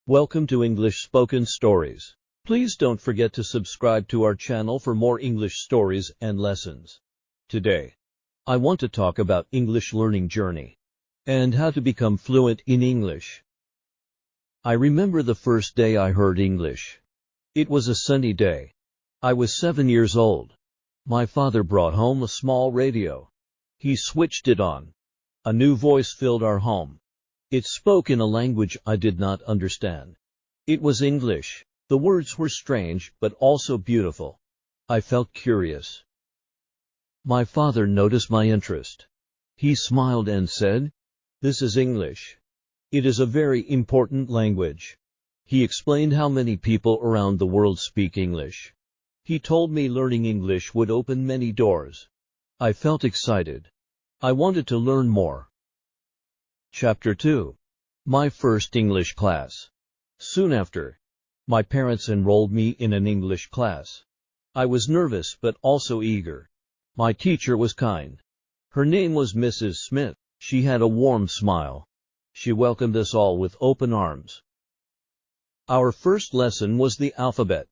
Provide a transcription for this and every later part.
Welcome to English Spoken Stories. Please don't forget to subscribe to our channel for more English stories and lessons. Today, I want to talk about English learning journey and how to become fluent in English. I remember the first day I heard English. It was a sunny day. I was 7 years old. My father brought home a small radio. He switched it on. A new voice filled our home. It spoke in a language I did not understand. It was English. The words were strange, but also beautiful. I felt curious. My father noticed my interest. He smiled and said, "This is English. It is a very important language." He explained how many people around the world speak English. He told me learning English would open many doors. I felt excited. I wanted to learn more. Chapter 2. My first English class. Soon after, my parents enrolled me in an English class. I was nervous but also eager. My teacher was kind. Her name was Mrs. Smith. She had a warm smile. She welcomed us all with open arms. Our first lesson was the alphabet.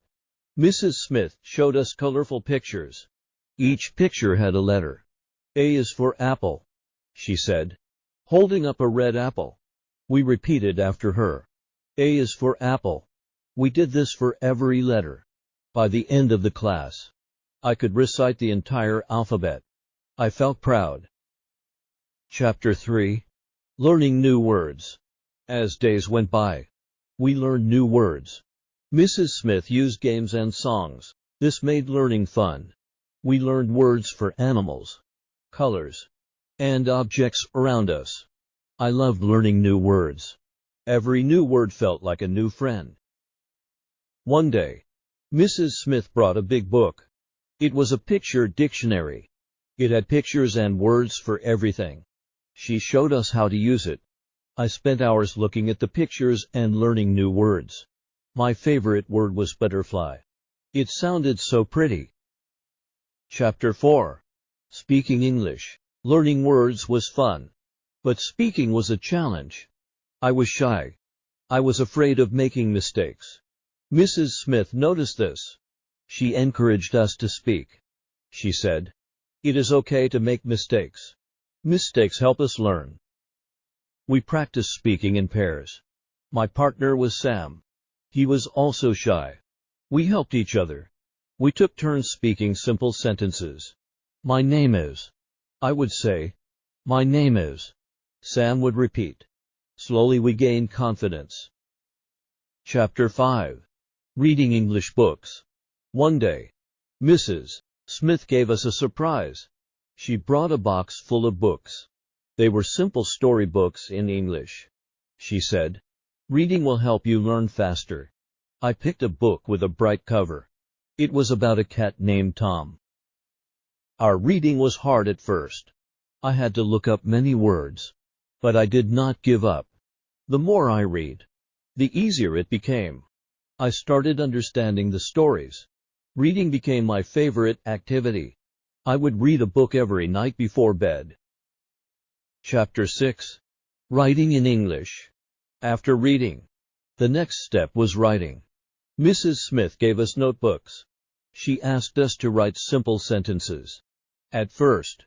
Mrs. Smith showed us colorful pictures. Each picture had a letter. A is for apple, she said, holding up a red apple. We repeated after her. A is for apple. We did this for every letter. By the end of the class, I could recite the entire alphabet. I felt proud. Chapter 3. Learning new words. As days went by, we learned new words. Mrs. Smith used games and songs. This made learning fun. We learned words for animals, colors, and objects around us. I loved learning new words. Every new word felt like a new friend. One day, Mrs. Smith brought a big book. It was a picture dictionary. It had pictures and words for everything. She showed us how to use it. I spent hours looking at the pictures and learning new words. My favorite word was butterfly. It sounded so pretty. Chapter 4. Speaking English. Learning words was fun, but speaking was a challenge. I was shy. I was afraid of making mistakes. Mrs. Smith noticed this. She encouraged us to speak. She said, "It is okay to make mistakes. Mistakes help us learn." We practiced speaking in pairs. My partner was Sam. He was also shy. We helped each other. We took turns speaking simple sentences. My name is. I would say, "My name is." Sam would repeat. Slowly we gained confidence. Chapter 5. Reading English books. One day, Mrs. Smith gave us a surprise. She brought a box full of books. They were simple story books in English. She said, "Reading will help you learn faster." I picked a book with a bright cover. It was about a cat named Tom. Our reading was hard at first. I had to look up many words. But I did not give up. The more I read, the easier it became. I started understanding the stories. Reading became my favorite activity. I would read a book every night before bed. Chapter 6. Writing in English. After reading, the next step was writing. Mrs. Smith gave us notebooks. She asked us to write simple sentences. At first,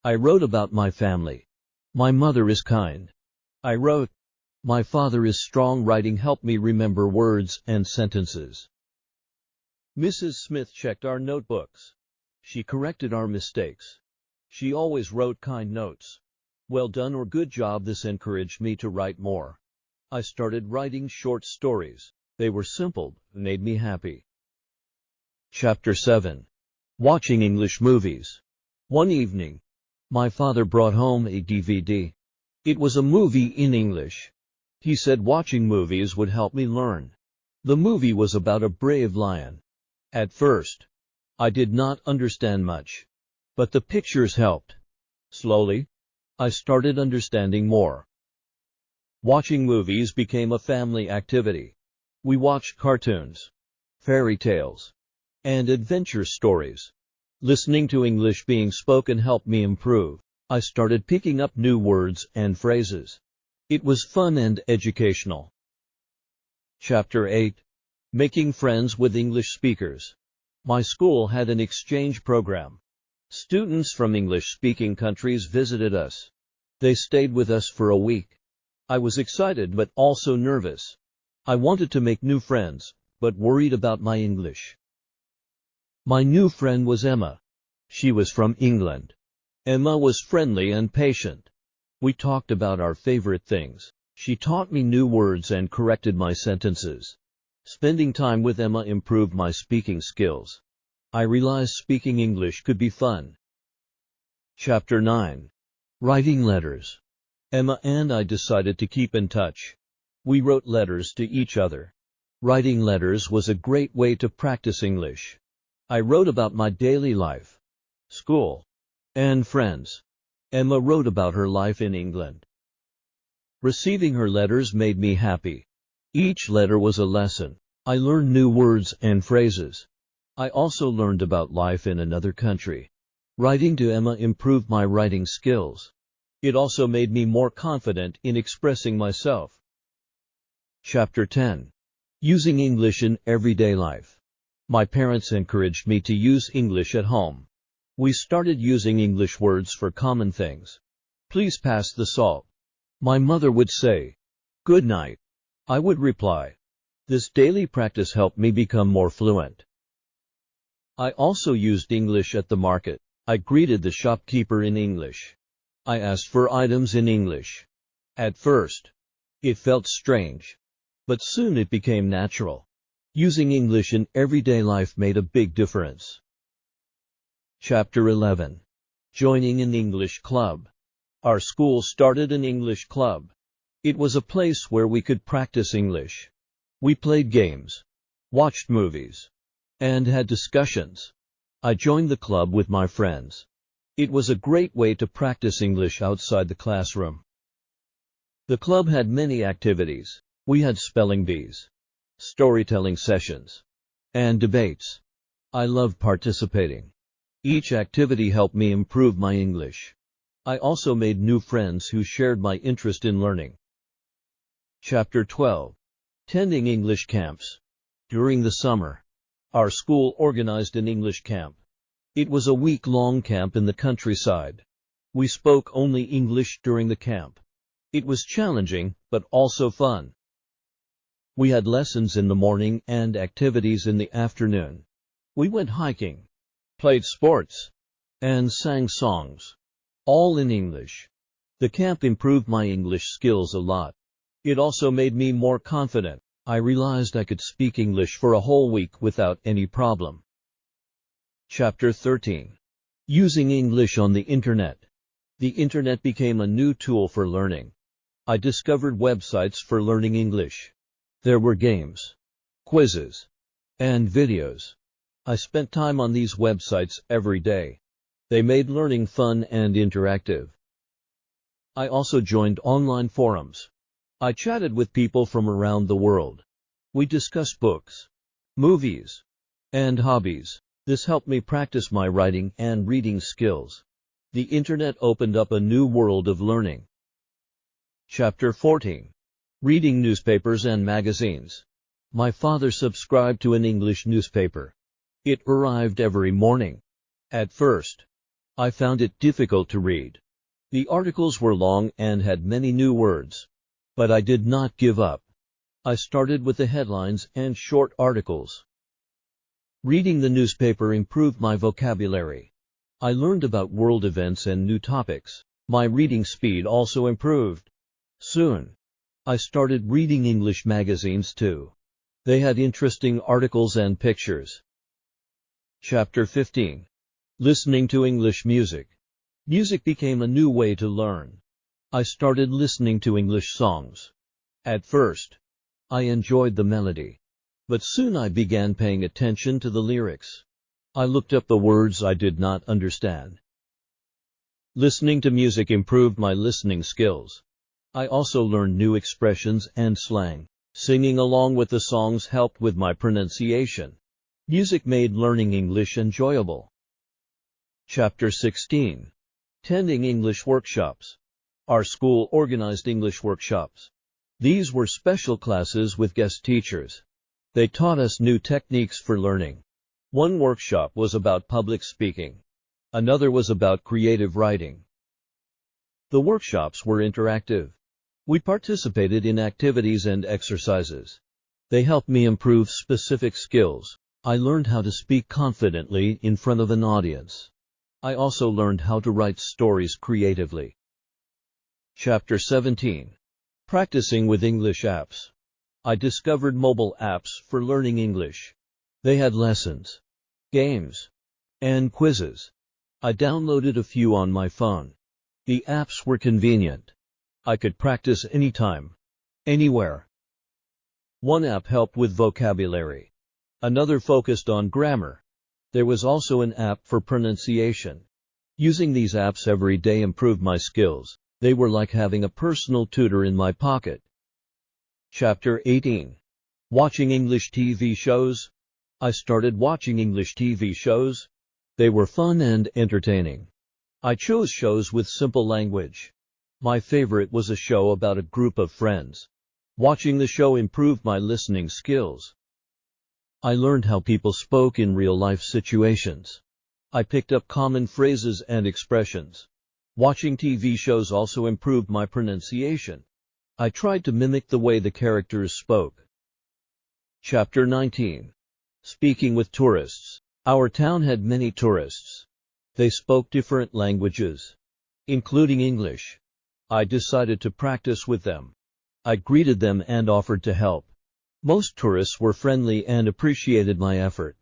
I wrote about my family. My mother is kind. I wrote, "My father is strong." Writing helped me remember words and sentences. Mrs. Smith checked our notebooks. She corrected our mistakes. She always wrote kind notes. "Well done" or "Good job." This encouraged me to write more. I started writing short stories. They were simple, and made me happy. Chapter 7. Watching English movies. One evening, my father brought home a DVD. It was a movie in English. He said watching movies would help me learn. The movie was about a brave lion. At first, I did not understand much, but the pictures helped. Slowly, I started understanding more. Watching movies became a family activity. We watched cartoons, fairy tales, and adventure stories. Listening to English being spoken helped me improve. I started picking up new words and phrases. It was fun and educational. Chapter 8. Making Friends with English Speakers. My school had an exchange program. Students from English-speaking countries visited us. They stayed with us for a week. I was excited but also nervous. I wanted to make new friends, but worried about my English. My new friend was Emma. She was from England. Emma was friendly and patient. We talked about our favorite things. She taught me new words and corrected my sentences. Spending time with Emma improved my speaking skills. I realized speaking English could be fun. Chapter 9. Writing Letters. Emma and I decided to keep in touch. We wrote letters to each other. Writing letters was a great way to practice English. I wrote about my daily life, school, and friends. Emma wrote about her life in England. Receiving her letters made me happy. Each letter was a lesson. I learned new words and phrases. I also learned about life in another country. Writing to Emma improved my writing skills. It also made me more confident in expressing myself. Chapter 10. Using English in Everyday Life. My parents encouraged me to use English at home. We started using English words for common things. Please pass the salt. My mother would say, "Good night." I would reply. This daily practice helped me become more fluent. I also used English at the market. I greeted the shopkeeper in English. I asked for items in English. At first, it felt strange, but soon it became natural. Using English in everyday life made a big difference. Chapter 11. Joining an English Club. Our school started an English club. It was a place where we could practice English. We played games, watched movies, and had discussions. I joined the club with my friends. It was a great way to practice English outside the classroom. The club had many activities. We had spelling bees, storytelling sessions, and debates. I loved participating. Each activity helped me improve my English. I also made new friends who shared my interest in learning. Chapter 12. Attending English Camps. During the summer, our school organized an English camp. It was a week-long camp in the countryside. We spoke only English during the camp. It was challenging, but also fun. We had lessons in the morning and activities in the afternoon. We went hiking, played sports, and sang songs, all in English. The camp improved my English skills a lot. It also made me more confident. I realized I could speak English for a whole week without any problem. Chapter 13. Using English on the Internet. The Internet became a new tool for learning. I discovered websites for learning English. There were games, quizzes, and videos. I spent time on these websites every day. They made learning fun and interactive. I also joined online forums. I chatted with people from around the world. We discussed books, movies, and hobbies. This helped me practice my writing and reading skills. The Internet opened up a new world of learning. Chapter 14. Reading Newspapers and Magazines. My father subscribed to an English newspaper. It arrived every morning. At first, I found it difficult to read. The articles were long and had many new words. But I did not give up. I started with the headlines and short articles. Reading the newspaper improved my vocabulary. I learned about world events and new topics. My reading speed also improved. Soon, I started reading English magazines too. They had interesting articles and pictures. Chapter 15. Listening to English music. Music became a new way to learn. I started listening to English songs. At first, I enjoyed the melody, but soon I began paying attention to the lyrics. I looked up the words I did not understand. Listening to music improved my listening skills. I also learned new expressions and slang. Singing along with the songs helped with my pronunciation. Music made learning English enjoyable. Chapter 16. Attending English Workshops. Our school organized English workshops. These were special classes with guest teachers. They taught us new techniques for learning. One workshop was about public speaking. Another was about creative writing. The workshops were interactive. We participated in activities and exercises. They helped me improve specific skills. I learned how to speak confidently in front of an audience. I also learned how to write stories creatively. Chapter 17. Practicing with English apps. I discovered mobile apps for learning English. They had lessons, games, and quizzes. I downloaded a few on my phone. The apps were convenient. I could practice anytime, anywhere. One app helped with vocabulary. Another focused on grammar. There was also an app for pronunciation. Using these apps every day improved my skills. They were like having a personal tutor in my pocket. Chapter 18. Watching English TV shows. I started watching English TV shows. They were fun and entertaining. I chose shows with simple language. My favorite was a show about a group of friends. Watching the show improved my listening skills. I learned how people spoke in real-life situations. I picked up common phrases and expressions. Watching TV shows also improved my pronunciation. I tried to mimic the way the characters spoke. Chapter 19. Speaking with tourists. Our town had many tourists. They spoke different languages, including English. I decided to practice with them. I greeted them and offered to help. Most tourists were friendly and appreciated my effort.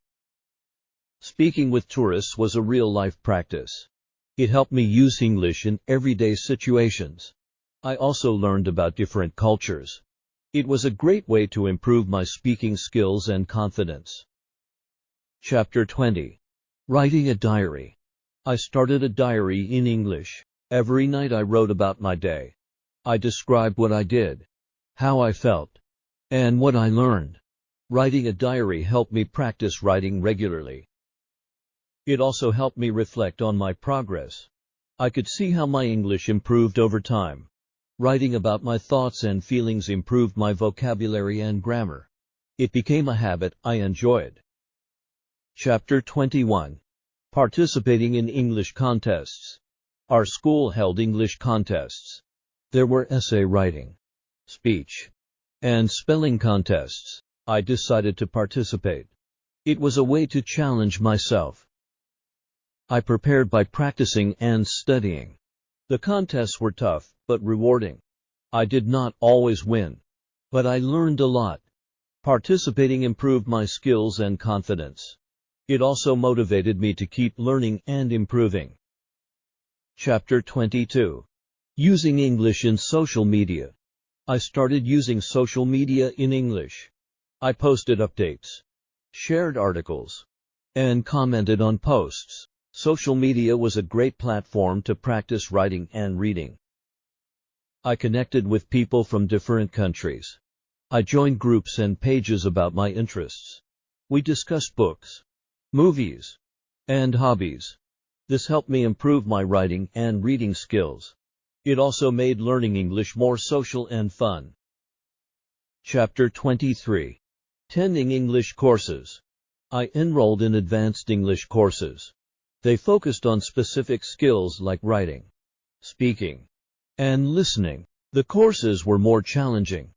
Speaking with tourists was a real-life practice. It helped me use English in everyday situations. I also learned about different cultures. It was a great way to improve my speaking skills and confidence. Chapter 20. Writing a diary. I started a diary in English. Every night I wrote about my day. I described what I did, how I felt, and what I learned. Writing a diary helped me practice writing regularly. It also helped me reflect on my progress. I could see how my English improved over time. Writing about my thoughts and feelings improved my vocabulary and grammar. It became a habit I enjoyed. Chapter 21. Participating in English contests. Our school held English contests. There were essay writing, speech, and spelling contests. I decided to participate. It was a way to challenge myself. I prepared by practicing and studying. The contests were tough, but rewarding. I did not always win, but I learned a lot. Participating improved my skills and confidence. It also motivated me to keep learning and improving. Chapter 22. Using English in social media. I started using social media in English. I posted updates, shared articles, and commented on posts. Social media was a great platform to practice writing and reading. I connected with people from different countries. I joined groups and pages about my interests. We discussed books, movies, and hobbies. This helped me improve my writing and reading skills. It also made learning English more social and fun. Chapter 23. Attending English courses. I enrolled in advanced English courses. They focused on specific skills like writing, speaking, and listening. The courses were more challenging.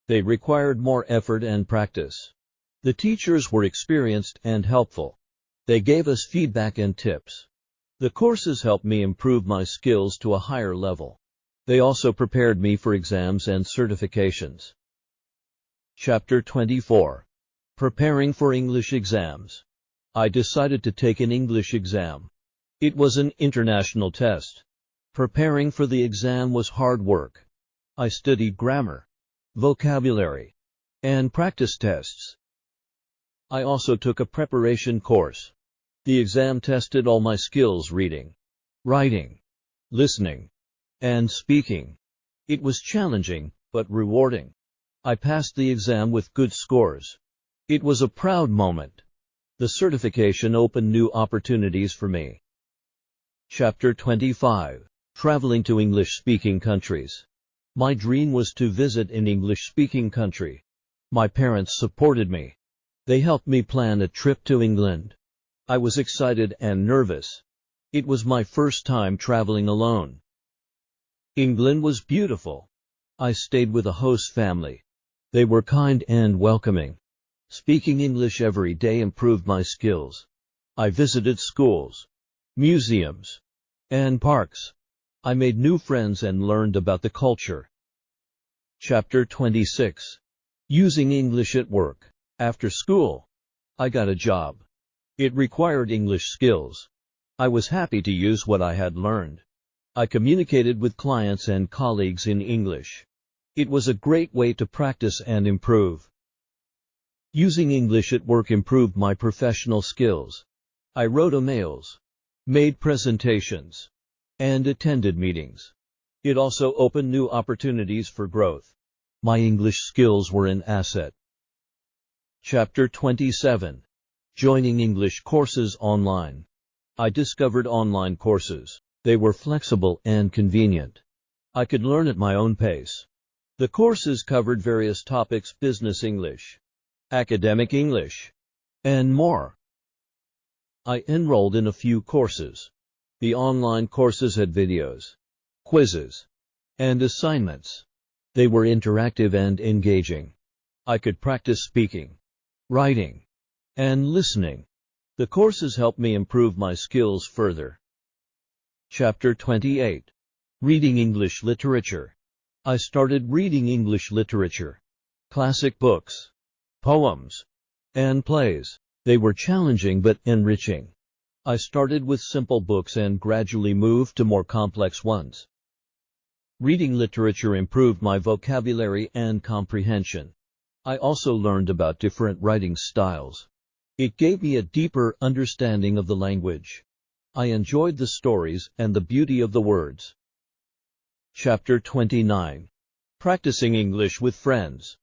They required more effort and practice. The teachers were experienced and helpful. They gave us feedback and tips. The courses helped me improve my skills to a higher level. They also prepared me for exams and certifications. Chapter 24. Preparing for English exams. I decided to take an English exam. It was an international test. Preparing for the exam was hard work. I studied grammar, vocabulary, and practice tests. I also took a preparation course. The exam tested all my skills reading, writing, listening, and speaking. It was challenging, but rewarding. I passed the exam with good scores. It was a proud moment. The certification opened new opportunities for me. Chapter 25. Traveling to English-speaking countries. My dream was to visit an English-speaking country. My parents supported me. They helped me plan a trip to England. I was excited and nervous. It was my first time traveling alone. England was beautiful. I stayed with a host family. They were kind and welcoming. Speaking English every day improved my skills. I visited schools, museums, and parks. I made new friends and learned about the culture. Chapter 26. Using English at work. After school, I got a job. It required English skills. I was happy to use what I had learned. I communicated with clients and colleagues in English. It was a great way to practice and improve. Using English at work improved my professional skills. I wrote emails, made presentations, and attended meetings. It also opened new opportunities for growth. My English skills were an asset. Chapter 27. Joining English courses online. I discovered online courses. They were flexible and convenient. I could learn at my own pace. The courses covered various topics: business English, academic English, and more. I enrolled in a few courses. The online courses had videos, quizzes, and assignments. They were interactive and engaging. I could practice speaking, writing, and listening. The courses helped me improve my skills further. Chapter 28. Reading English literature. I started reading English literature, classic books, poems, and plays. They were challenging but enriching. I started with simple books and gradually moved to more complex ones. Reading literature improved my vocabulary and comprehension. I also learned about different writing styles. It gave me a deeper understanding of the language. I enjoyed the stories and the beauty of the words. Chapter 29. Practicing English with friends.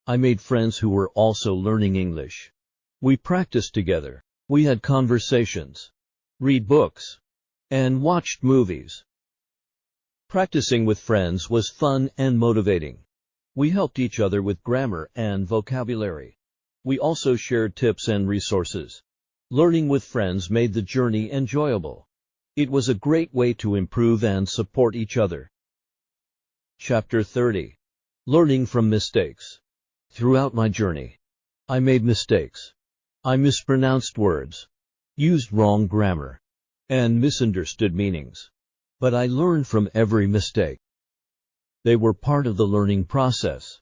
I made friends who were also learning English. We practiced together. We had conversations, read books, and watched movies. Practicing with friends was fun and motivating. We helped each other with grammar and vocabulary. We also shared tips and resources. Learning with friends made the journey enjoyable. It was a great way to improve and support each other. Chapter 30. Learning from mistakes. Throughout my journey, I made mistakes. I mispronounced words, used wrong grammar, and misunderstood meanings. But I learned from every mistake. They were part of the learning process.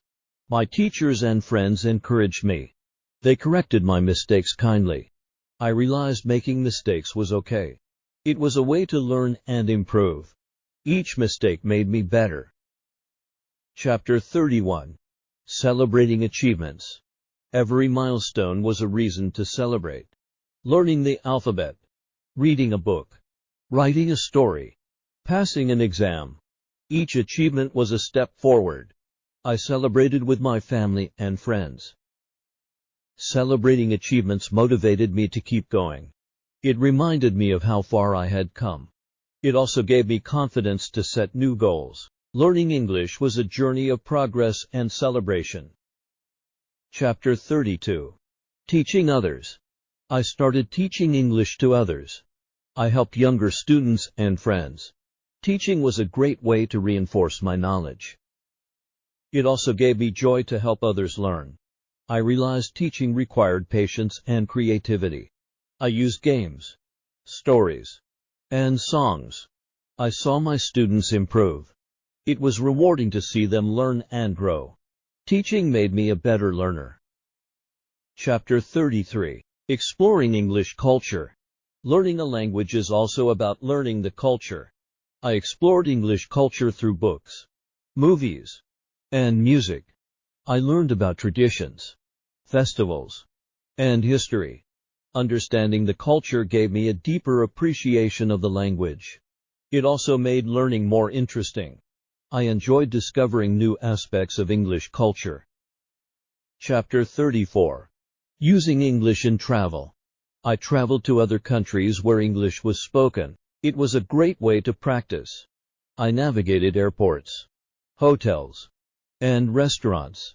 My teachers and friends encouraged me. They corrected my mistakes kindly. I realized making mistakes was okay. It was a way to learn and improve. Each mistake made me better. Chapter 31. Celebrating achievements. Every milestone was a reason to celebrate. Learning the alphabet, reading a book, writing a story, passing an exam. Each achievement was a step forward. I celebrated with my family and friends. Celebrating achievements motivated me to keep going. It reminded me of how far I had come. It also gave me confidence to set new goals. Learning English was a journey of progress and celebration. Chapter 32. Teaching others. I started teaching English to others. I helped younger students and friends. Teaching was a great way to reinforce my knowledge. It also gave me joy to help others learn. I realized teaching required patience and creativity. I used games, stories, and songs. I saw my students improve. It was rewarding to see them learn and grow. Teaching made me a better learner. Chapter 33. Exploring English culture. Learning a language is also about learning the culture. I explored English culture through books, movies, and music. I learned about traditions, festivals, and history. Understanding the culture gave me a deeper appreciation of the language. It also made learning more interesting. I enjoyed discovering new aspects of English culture. Chapter 34. Using English in travel. I traveled to other countries where English was spoken. It was a great way to practice. I navigated airports, hotels, and restaurants.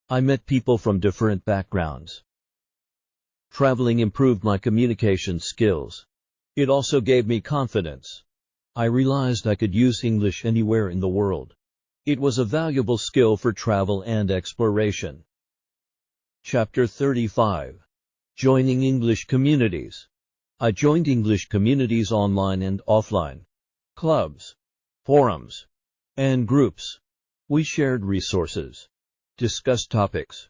I met people from different backgrounds. Traveling improved my communication skills. It also gave me confidence. I realized I could use English anywhere in the world. It was a valuable skill for travel and exploration. Chapter 35. Joining English Communities. I joined English communities online and offline. Clubs, forums, and groups. We shared resources, discussed topics,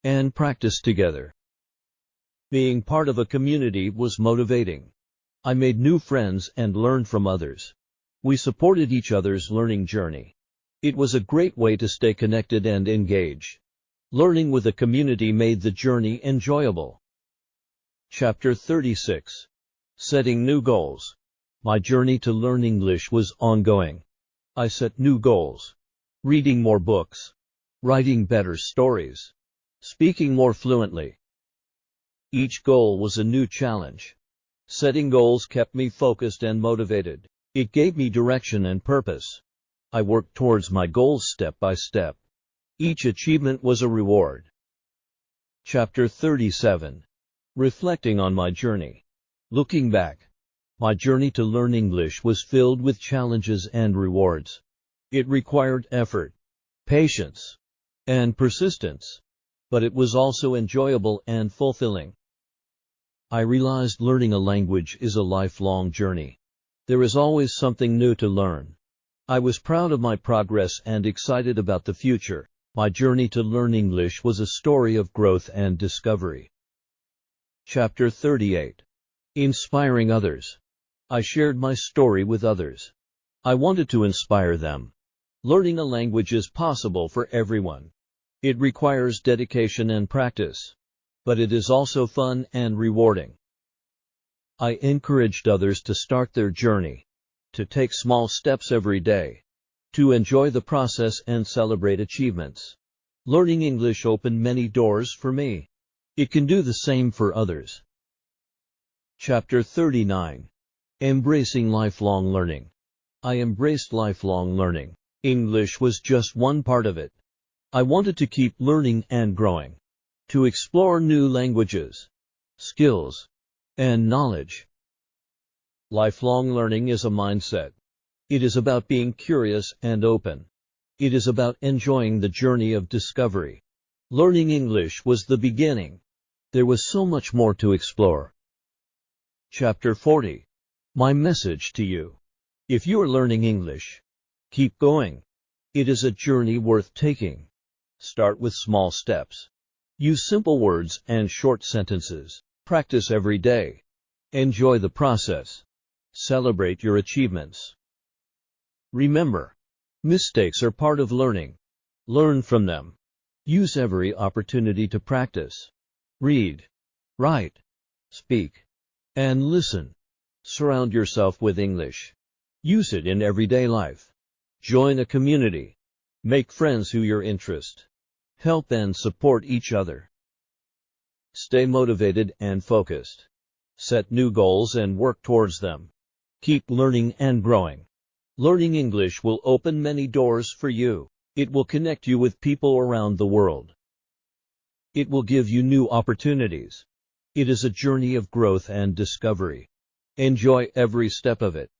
and practiced together. Being part of a community was motivating. I made new friends and learned from others. We supported each other's learning journey. It was a great way to stay connected and engaged. Learning with a community made the journey enjoyable. Chapter 36. Setting new goals. My journey to learn English was ongoing. I set new goals. Reading more books. Writing better stories. Speaking more fluently. Each goal was a new challenge. Setting goals kept me focused and motivated. It gave me direction and purpose. I worked towards my goals step by step. Each achievement was a reward. Chapter 37. Reflecting on my journey. Looking back, my journey to learn English was filled with challenges and rewards. It required effort, patience, and persistence, but it was also enjoyable and fulfilling. I realized learning a language is a lifelong journey. There is always something new to learn. I was proud of my progress and excited about the future. My journey to learn English was a story of growth and discovery. Chapter 38. Inspiring others. I shared my story with others. I wanted to inspire them. Learning a language is possible for everyone. It requires dedication and practice, but it is also fun and rewarding. I encouraged others to start their journey, to take small steps every day, to enjoy the process and celebrate achievements. Learning English opened many doors for me. It can do the same for others. Chapter 39. Embracing lifelong learning. I embraced lifelong learning. English was just one part of it. I wanted to keep learning and growing, to explore new languages, skills, and knowledge. Lifelong learning is a mindset. It is about being curious and open. It is about enjoying the journey of discovery. Learning English was the beginning. There was so much more to explore. Chapter 40. My message to you. If you are learning English, keep going. It is a journey worth taking. Start with small steps. Use simple words and short sentences. Practice every day. Enjoy the process. Celebrate your achievements. Remember, mistakes are part of learning. Learn from them. Use every opportunity to practice. Read, write, speak, and listen. Surround yourself with English. Use it in everyday life. Join a community. Make friends who your interest. Help and support each other. Stay motivated and focused. Set new goals and work towards them. Keep learning and growing. Learning English will open many doors for you. It will connect you with people around the world. It will give you new opportunities. It is a journey of growth and discovery. Enjoy every step of it.